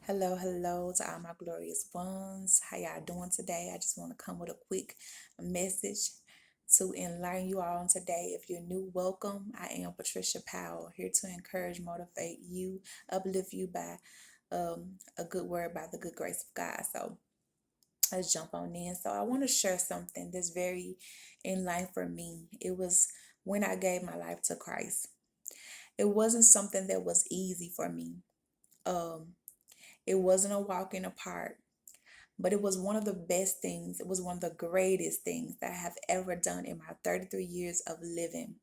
Hello to all my glorious ones. How y'all doing today? I just want to come with a quick message to enlighten you all on today. If you're new, welcome. I am Patricia Powell, here to encourage, motivate you, uplift you by a good word by the good grace of God. So let's jump on in. So I want to share something that's very in line for me. It was when I gave my life to Christ. It wasn't something that was easy for me. Um, it wasn't a walk in the park. But it was one of the best things. It was one of the greatest things that I have ever done in my 33 years of living.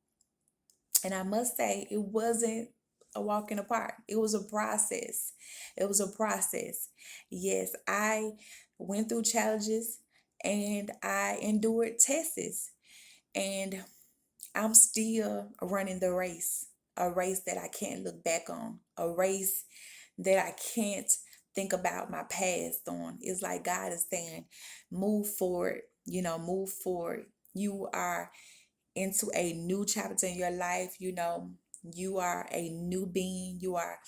And I must say, it wasn't a walk in the park. It was a process. It was a process. Yes, I went through challenges and I endured tests. And I'm still running the race, a race that I can't look back on, a race that I can't think about my past on. It's like God is saying, move forward, move forward. You are into a new chapter in your life, you are a new being, you are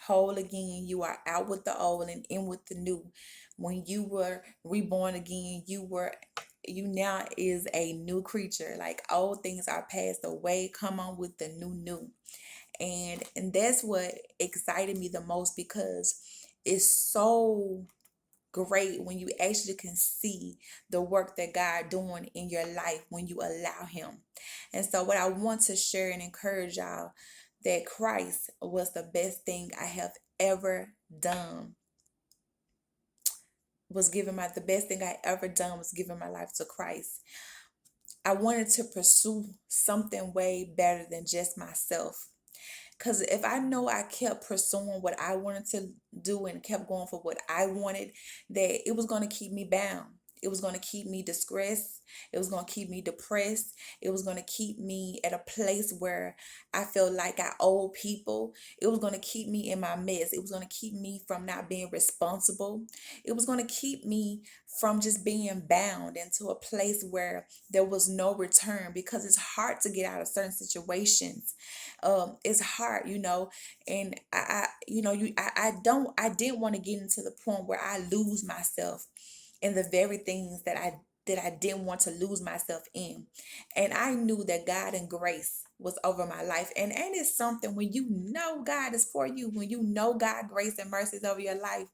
whole again, you are out with the old and in with the new. When you were reborn again, you now is a new creature. Like old things are passed away. Come on with the new. And that's what excited me the most because it's so great when you actually can see the work that God doing in your life when you allow him. And so what I want to share and encourage y'all that Christ was the best thing I have ever done. The best thing I ever done was giving my life to Christ. I wanted to pursue something way better than just myself. Because if I know I kept pursuing what I wanted to do and kept going for what I wanted, that it was going to keep me bound. It was going to keep me distressed. It was going to keep me depressed. It was going to keep me at a place where I felt like I owed people. It was going to keep me in my mess. It was going to keep me from not being responsible. It was going to keep me from just being bound into a place where there was no return, because it's hard to get out of certain situations. It's hard, and I didn't want to get into the point where I lose myself in the very things that I didn't want to lose myself in. And I knew that God and grace was over my life. And ain't it something when you know God is for you, when you know God grace and mercy is over your life?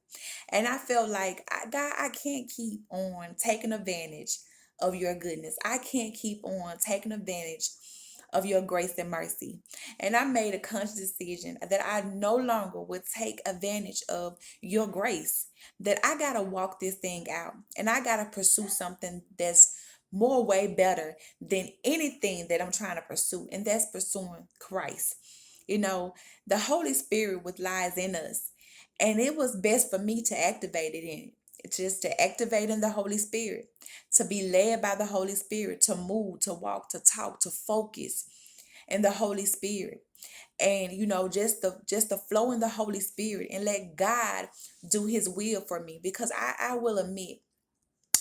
And I felt like, God, I can't keep on taking advantage of your goodness. I can't keep on taking advantage of your grace and mercy. And I made a conscious decision that I no longer would take advantage of your grace, that I got to walk this thing out and I got to pursue something that's more way better than anything that I'm trying to pursue. And that's pursuing Christ. The Holy Spirit which lies in us. And it was best for me to activate it in. Just to activate in the Holy Spirit, to be led by the Holy Spirit, to move, to walk, to talk, to focus in the Holy Spirit. And just the flow in the Holy Spirit and let God do his will for me. Because I will admit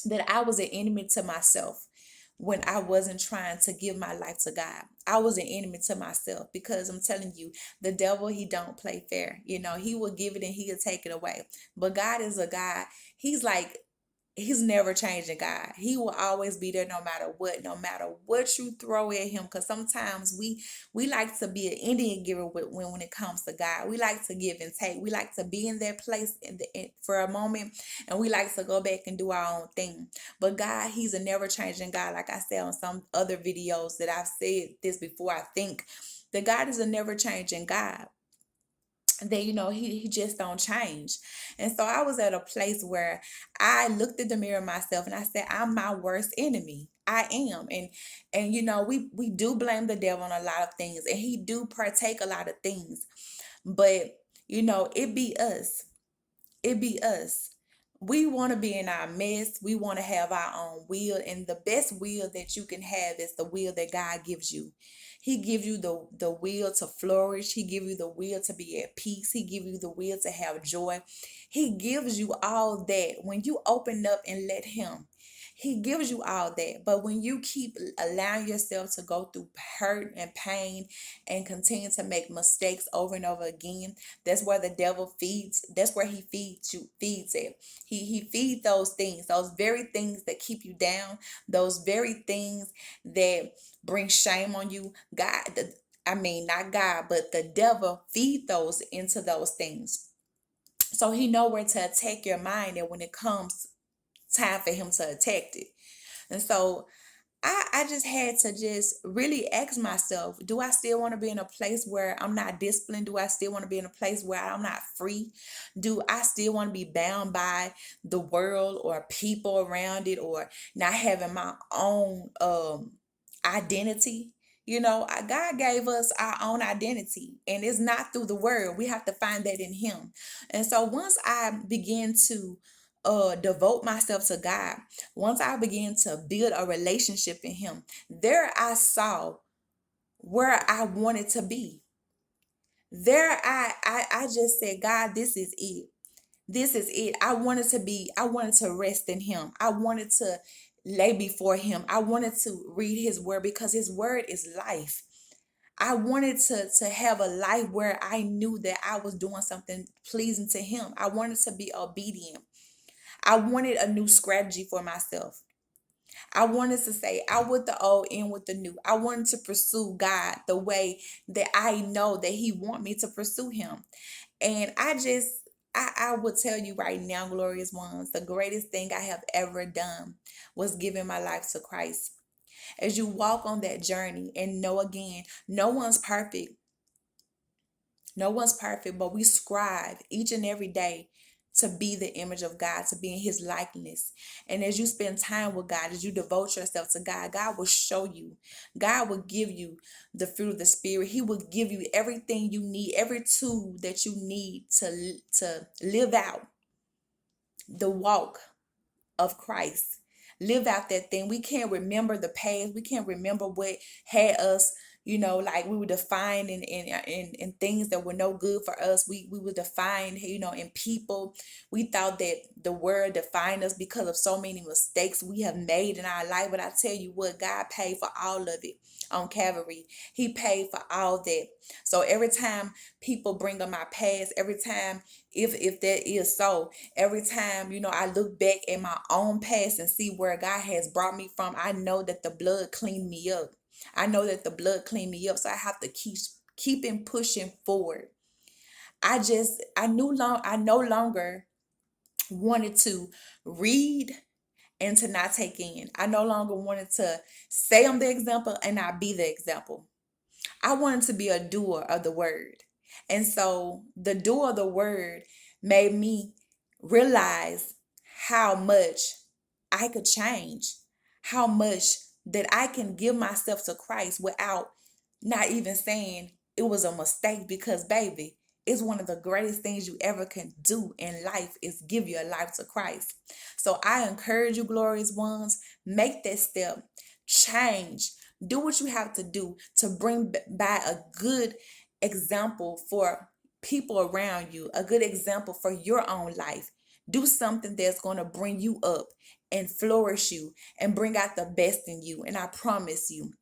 that I was an enemy to myself when I wasn't trying to give my life to God. I was an enemy to myself, because I'm telling you, the devil, he don't play fair. He will give it and he'll take it away. But God is a God. He's never changing God. He will always be there no matter what you throw at him. Because sometimes we like to be an Indian giver when it comes to God. We like to give and take. We like to be in that place for a moment, and we like to go back and do our own thing. But God, he's a never changing God. Like I said on some other videos that I've said this before, I think that God is a never changing God, that he just don't change. And so I was at a place where I looked at the mirror myself and I said, I'm my worst enemy. I am. And we do blame the devil on a lot of things, and he do partake a lot of things. But it be us. It be us. We want to be in our mess. We want to have our own will. And the best will that you can have is the will that God gives you. He gives you the will to flourish. He gives you the will to be at peace. He gives you the will to have joy. He gives you all that when you open up and let him. He gives you all that. But when you keep allowing yourself to go through hurt and pain and continue to make mistakes over and over again, that's where the devil feeds. That's where he feeds it. He feeds those things, those very things that keep you down, those very things that bring shame on you. I mean, not God, but the devil feed those into those things. So he know where to attack your mind, and when it comes time for him to attack it. And so I just had to just really ask myself, do I still want to be in a place where I'm not disciplined? Do I still want to be in a place where I'm not free? Do I still want to be bound by the world or people around it, or not having my own identity? God gave us our own identity, and it's not through the word. We have to find that in him. And so once I begin to devote myself to God, once I began to build a relationship in him, there I saw where I wanted to be. There I just said, God, this is it. This is it. I wanted to rest in him. I wanted to lay before him. I wanted to read his word because his word is life. I wanted to have a life where I knew that I was doing something pleasing to him. I wanted to be obedient. I wanted a new strategy for myself. I wanted to say out with the old, in with the new. I wanted to pursue God the way that I know that he want me to pursue him. And I will tell you right now, glorious ones, the greatest thing I have ever done was giving my life to Christ. As you walk on that journey and know again, no one's perfect. No one's perfect, but we strive each and every day to be the image of God, to be in his likeness. And as you spend time with God, as you devote yourself to God, God will show you. God will give you the fruit of the Spirit. He will give you everything you need, every tool that you need to live out the walk of Christ. Live out that thing. We can't remember the past. We can't remember what had us, like we were defined in things that were no good for us. We were defined, in people. We thought that the word defined us because of so many mistakes we have made in our life. But I tell you what, God paid for all of it on Calvary. He paid for all that. So every time people bring up my past, every time, if that is so, every time, I look back at my own past and see where God has brought me from, I know that the blood cleaned me up. I know that the blood cleaned me up. So I have to keep pushing forward. I no longer wanted to read and to not take in. I no longer wanted to say I'm the example and not be the example. I wanted to be a doer of the word. And so the doer of the word made me realize how much I could change, how much that I can give myself to Christ without not even saying it was a mistake, because baby, it's one of the greatest things you ever can do in life is give your life to Christ. So I encourage you, glorious ones, make that step, change, do what you have to do to bring by a good example for people around you, a good example for your own life. Do something that's going to bring you up and flourish you and bring out the best in you. And I promise you,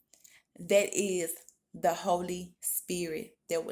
that is the Holy Spirit that will